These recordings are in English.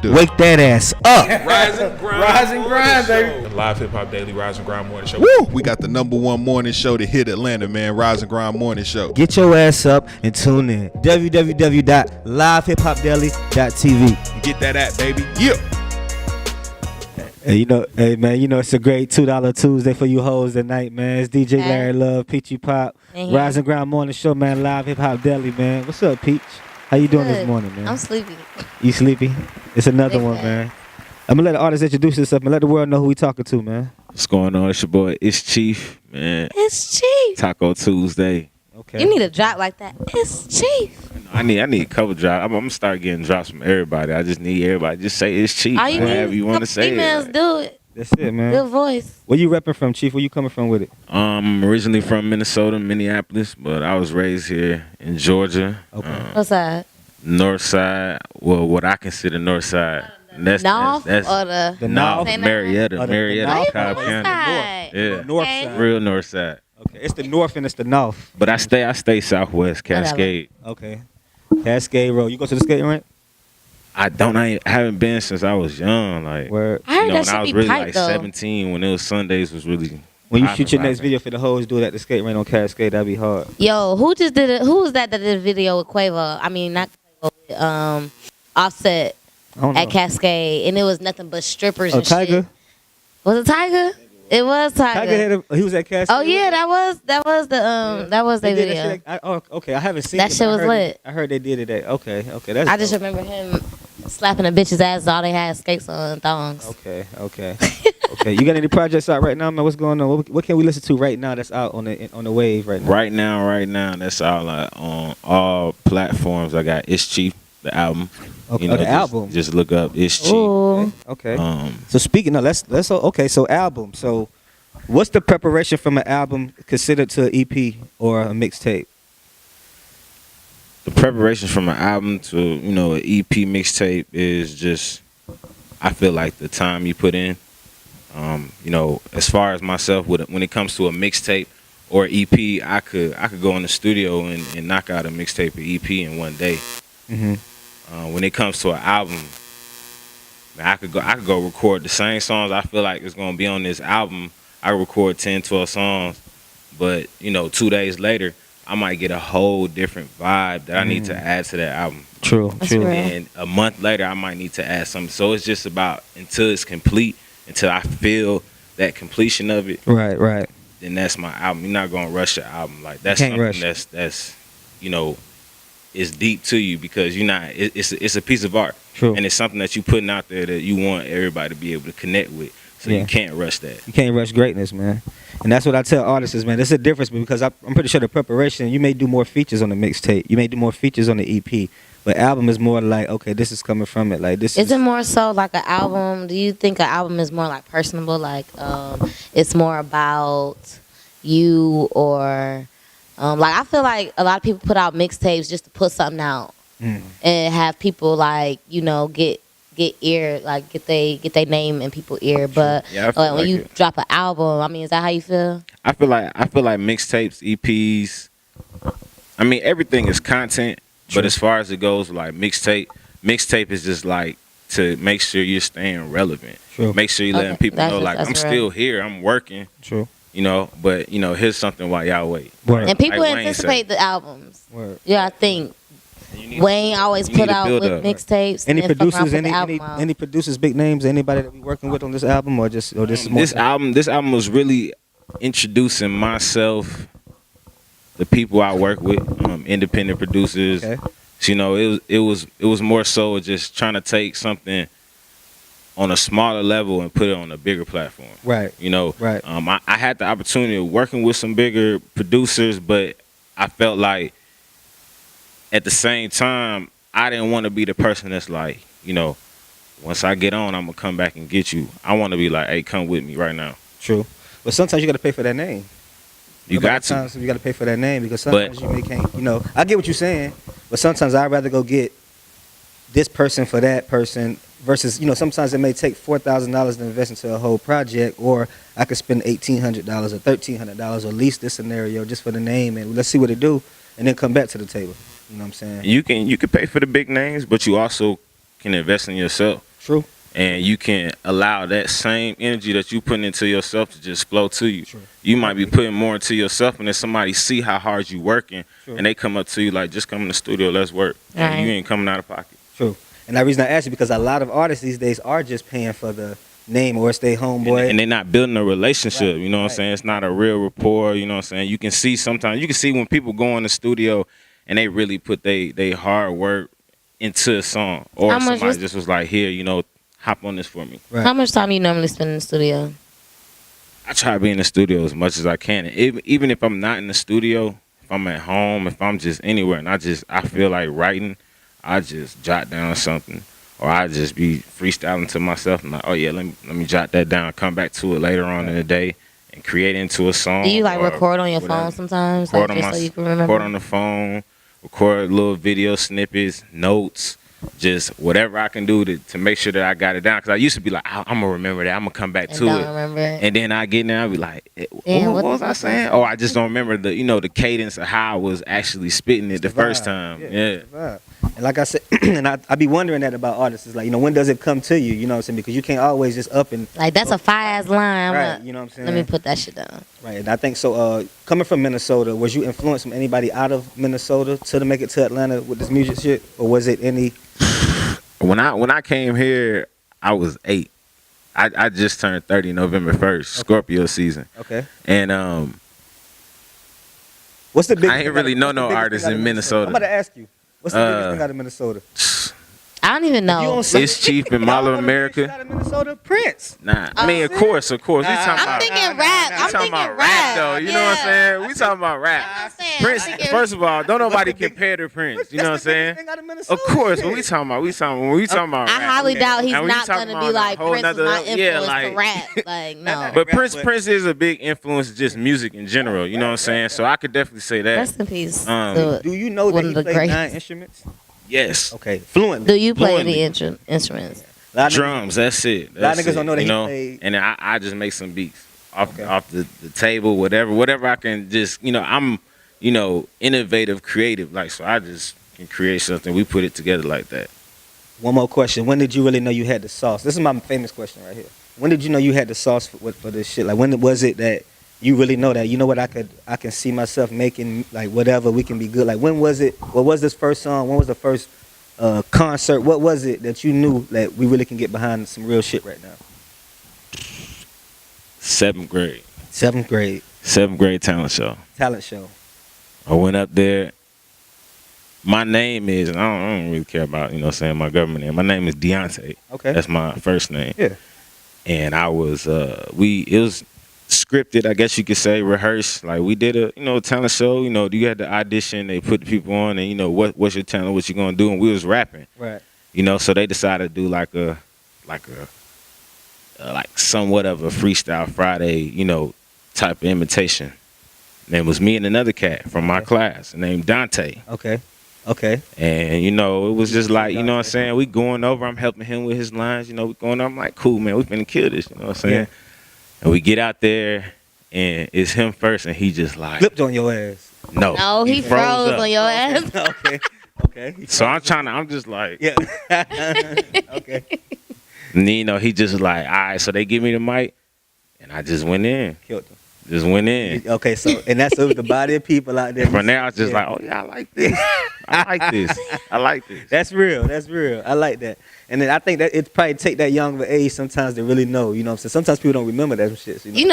do? Wake that ass up. Rise and grind, baby. The Live Hip Hop Daily Rise and Grind Morning Show. Woo! We got the #1 morning show to hit Atlanta, man. Rise and Grind Morning Show. Get your ass up and tune in. www.livehiphopdaily.tv. Get that app, baby. Yeah. Hey, man, it's a great $2 Tuesday for you hoes tonight, man. It's DJ Larry Love, Peachy Pop, Rise and Grind Morning Show, man. Live Hip Hop Daily, man. What's up, Peach? How you doing this morning, man? I'm sleepy. You sleepy? It's another one, man. I'm gonna let the artist introduce himself and let the world know who we talking to, man. What's going on? It's your boy, ItsChief, man. ItsChief. Taco Tuesday. Okay. You need a drop like that. ItsChief. I need a couple drops. I'm gonna start getting drops from everybody. I just need everybody. Just say ItsChief. All you need Whatever you want to say. Females do it. That's it, man. Good voice. Where you repping from, Chief? Where you coming from with it? I'm originally from Minnesota, Minneapolis, but I was raised here in Georgia. Okay. What's that? North side. Well, what I consider North side. That's North that's or the North, Say that? Marietta, Oh, the Marietta, North. Cobb West County. side. Yeah, North Okay. side. real North side. Okay. It's the north and it's the north. But I stay Southwest, Cascade. Okay. Cascade Road. You go to the skating rink? I haven't been since I was young. Like, Where I heard when that I should was be really pipe like though. 17, when it was Sundays, was really when you popping, shoot your next popping. video for the hoes, do it at the skate rink on Cascade. That'd be hard. Yo, who just did it? Who was that did a video with Quavo? I mean, not Quavo. Offset I don't know. at Cascade, and it was nothing but strippers Oh, and Tiger. shit. Was it Tiger? It was Tiger. Tiger he was at Cascade. Oh yeah, that was the that was They their did that video. shit. Okay. I haven't seen That it, shit but I was heard lit. I heard they did it at. Okay. That's. I just dope. remember him slapping a bitch's ass. All they had skates on and thongs. Okay. Okay. You got any projects out right now, man? What's going on? What can we listen to right now that's out on the wave right now? Right now, that's all on all platforms. I got ItsChief, the album. Okay. You The album. Just look up ItsChief. Ooh. Okay. Um, So speaking of, let's okay. So album. So what's the preparation from an album considered to an EP or a mixtape? the preparations from an album to an EP mixtape is just, I feel like the time you put in. As far as myself, when it comes to a mixtape or EP, I could go in the studio and knock out a mixtape or EP in one day. Mm-hmm. When it comes to an album, man, I could go record the same songs I feel like is gonna be on this album. I record 10, 12 songs, but 2 days later, I might get a whole different vibe that I need to add to that album. True. That's real. And a month later, I might need to add something. So it's just about until it's complete, until I feel that completion of it. Right. Then that's my album. You're not gonna rush the album. Like that's can't something rush. that's is deep to you because you're not. It's a piece of art. True. And it's something that you're putting out there that you want everybody to be able to connect with. So Yeah. you can't rush that. You can't rush greatness, man. And that's what I tell artists, man. There's a difference because I'm pretty sure the preparation, you may do more features on the mixtape. You may do more features on the EP. But album is more like, okay, this is coming from it. Like this Is it more so like an album? Do you think an album is more like personable? Like it's more about you or like I feel like a lot of people put out mixtapes just to put something out and have people like get ear like get they name in people's ear. But Yeah, I feel when like you it. drop an album, I mean, is that how you feel? I feel like mixtapes, EPs. I mean, everything is content. But as far as it goes, like mixtape is just like to make sure you're staying relevant. True. Make sure you're letting Okay, people know, that's like, I'm real. still here, I'm working, True. but, here's something while y'all wait. Word. And people Like Wayne anticipate the albums. Word. Yeah, I think And you need- Wayne always you need put to out build with up. mixtapes. Any and then fuck around, producers, put the album out. any producers, big names, anybody that we working with on this album or this is more This album was really introducing myself, the people I work with, independent producers. Okay. So, it was more so just trying to take something on a smaller level and put it on a bigger platform. Right. Right. I had the opportunity of working with some bigger producers, but I felt like at the same time I didn't want to be the person that's like, once I get on, I'm gonna come back and get you. I want to be like, hey, come with me right now. True. But sometimes you got to pay for that name. You got to. Sometimes you got to pay for that name because sometimes you may can't. I get what you're saying, but sometimes I'd rather go get this person for that person versus sometimes it may take $4,000 to invest into a whole project, or I could spend $1,800 or $1,300 or lease this scenario just for the name and let's see what it do, and then come back to the table. You know what I'm saying? You can pay for the big names, but you also can invest in yourself. True. And you can allow that same energy that you put into yourself to just flow to you. True. You might be putting more into yourself, and then somebody see how hard you working, True. and they come up to you like, just come in the studio, let's work. Right. And you ain't coming out of pocket. True. And the reason I asked you because a lot of artists these days are just paying for the name or stay homeboy. And they're not building a relationship, Right, you know what I'm right. saying? It's not a real rapport, you know what I'm saying? You can see sometimes, you can see when people go in the studio and they really put they hard work into a song. Or How much somebody just was like, here, you know, hop on this for me. Right. How much time you normally spend in the studio? I try to be in the studio as much as I can. And even if I'm not in the studio, if I'm at home, if I'm just anywhere and I feel like writing, I just jot down something. Or I just be freestyling to myself. I'm like, oh yeah, let me jot that down, come back to it later on in the day and create into a song. Do you like or record on your whatever. phone sometimes? Record Like, on just my so you can remember? record on the phone, record little video snippets, notes, just whatever I can do to make sure that I got it down. Because I used to be like, I'm going to remember that. I'm going to come back And to don't it. remember it. And then I get in there, I'll be like, Damn, what what was the I fuck saying? was Oh, I just don't remember the cadence of how I was actually spitting it the first vibe. time. Yeah. it's the vibe. And like I said, and I be wondering that about artists. It's like, when does it come to you? You know what I'm saying? Because you can't always just up and Like, that's a fire-ass line. right. You know what I'm saying? Let me put that shit down. Right. And I think so. Coming from Minnesota, was you influenced from anybody out of Minnesota to make it to Atlanta with this music shit, or was it any? When I came here, I was 8. I just turned 30 November 1st, Scorpio season. Okay. And What's the biggest? I ain't thing really out of- know what's the no biggest artists thing out of in Minnesota. I'm about to ask you. What's the biggest thing out of Minnesota? I don't even You know. don't see- ItsChief and Y'all Mall know of the biggest America. shit out of Minnesota, Prince. Nah, I mean, of course. We talking I'm about. thinking rap. We I'm talking thinking about rap. though. You know what I'm saying? We talking about rap. I'm saying, Prince. I'm thinking- First of all, don't nobody the big- compare to Prince. You know what I'm That's the saying? biggest thing out of Minnesota, Of course, shit. when we talking about I rap. highly doubt he's Now, when you not talking going to be about a like whole Prince was nother my level- influence yeah, like- to rap. Like, no. But Rap, Prince is a big influence, just music in general. You know what I'm saying? So I could definitely say that. Rest in peace. Do Do you know that One he of the played greatest. 9 instruments? Yes. Okay, fluently. Do you play Fluently. the instruments? A lot of niggas- Drums, that's it. A lot of That's niggas it, don't know that you he know? played- And I just make some beats off Okay. off the table, whatever I can just, I'm, innovative, creative. Like, so I just can create something. We put it together like that. One more question. When did you really know you had the sauce? This is my famous question right here. When did you know you had the sauce for this shit? Like, when was it that you really know that, you know what, I can see myself making, like, whatever, we can be good? Like, when was it? What was this first song? When was the first concert? What was it that you knew that we really can get behind some real shit right now? 7th grade. 7th grade 7th grade talent show. talent show. I went up there. My name is, and I don't really care about, saying my government name. My name is Deontay. Okay. That's my first name. Yeah. And I was, it was scripted, I guess you could say, rehearsed. Like, we did a, talent show. You had the audition, they put the people on, and what's your talent, what you gonna do, and we was rapping. Right. So they decided to do like somewhat of a freestyle Friday, type of imitation. And it was me and another cat from my class named Dante. Okay. Okay. And, it was just like, you know what I'm saying? We going over, I'm helping him with his lines, we going over, I'm like, cool, man, we finna kill this, you know what I'm saying? Yeah. And we get out there, and it's him first, and he just like, Flipped on your ass. no. No, he froze up. on your ass. Okay. Okay. So I'm just like, Yeah. Okay. and then, he just like, all right, so they give me the mic, and I just went in. Killed him. Just went in. Okay, so and that's the body of people out there. And from there, I was just Yeah. like, oh, yeah, I like this. I like this. I like this. That's real. That's real. I like that. And then I think that it probably take that young of an age sometimes to really know. You know what I'm saying? Sometimes people don't remember that shit. You in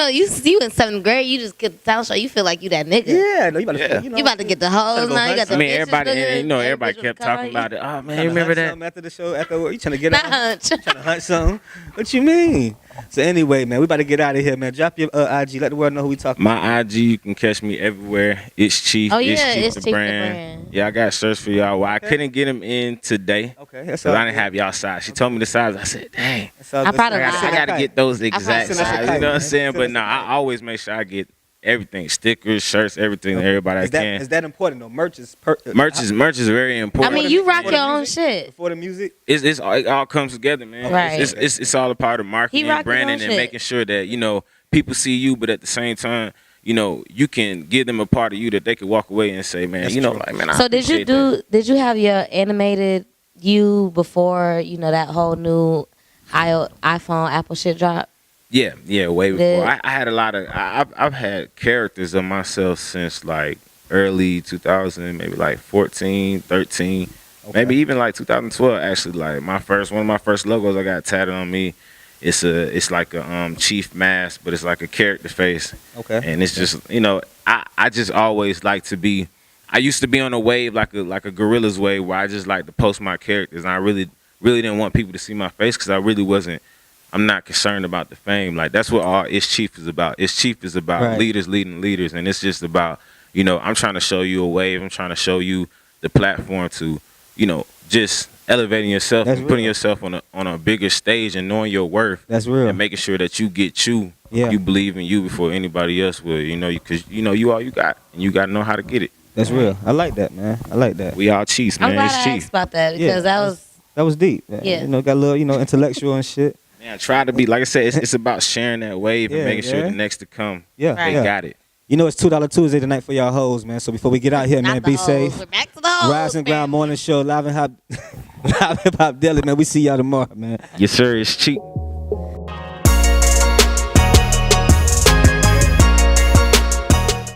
7th grade, you just get the talent show. You feel like you that nigga. Yeah, no, you about to, Yeah. You about to get the hoes go now. You hunt got the I mean, bitches everybody, looking, and, every everybody bitch kept wanna come talking on about it. Oh, man, Tryna you remember hunt that? something after the show, after work? You trying to get Not out? hunch. Trying to hunt something? What you mean? So anyway, man, we about to get out of here, man. Drop your IG. Let the world know who we talking about. My IG, you can catch me everywhere. ItsChief. Oh, yeah, ItsChief ItsChief the brand. Yeah, I got shirts for y'all. Well, I couldn't get them in today Okay, that's because all I didn't good. have y'all size. She told me the size. I said, dang. That's all I good. probably Send us lied. a I got to kite. get those exact Send us a size. kite, You know what man. I'm saying? Send But us a no, I kite. always make sure I get everything. Stickers, shirts, everything to everybody I Is that, can. is that important though? Merch is Merch is very I important. mean, you rock Before the your own music? shit. Before the music. It all comes together, man. Right. It's all a part of marketing, He rock his branding, own and shit. making sure that people see you, but at the same time, you can give them a part of you that they can walk away and say, man, That's true. true. Like, man. I So did you appreciate that. have your animated you before, that whole new iPhone, Apple shit drop? Yeah, way Did- before. I had a lot of. I've had characters of myself since like early 2000, maybe like 14, 13, maybe even like 2012. Actually, like one of my first logos I got tatted on me. It's like a chief mask, but it's like a character face. Okay. And it's just I just always like to be. I used to be on a wave like a gorilla's wave where I just like to post my characters, and I really didn't want people to see my face because I really wasn't. I'm not concerned about the fame. Like that's what all ItsChief is about. ItsChief is about Right. leaders leading leaders, and it's just about I'm trying to show you a wave. I'm trying to show you the platform to just elevating yourself That's and putting real. yourself on a bigger stage and knowing your worth. That's real. And making sure that you get you. Yeah. You believe in you before anybody else will. Because you all you got, and you got to know how to get it. That's real. I like that, man. I like that. We all Chiefs, man. I'm glad It's I Chief. asked about that because Yeah. That was deep. Man. Yeah. Got a little, intellectual and shit. Man, try to be like I said. It's about sharing that wave Yeah, and making sure yeah. the next to come. Yeah. Right. They Yeah. got it. It's $2 Tuesday tonight for y'all hoes, man. So before we get out here, man, not be the hoes. safe. We're back to the hoes. Rise and Grind Morning Show, live and hip hop daily, man. We see y'all tomorrow, man. Yes, sir. It's cheap.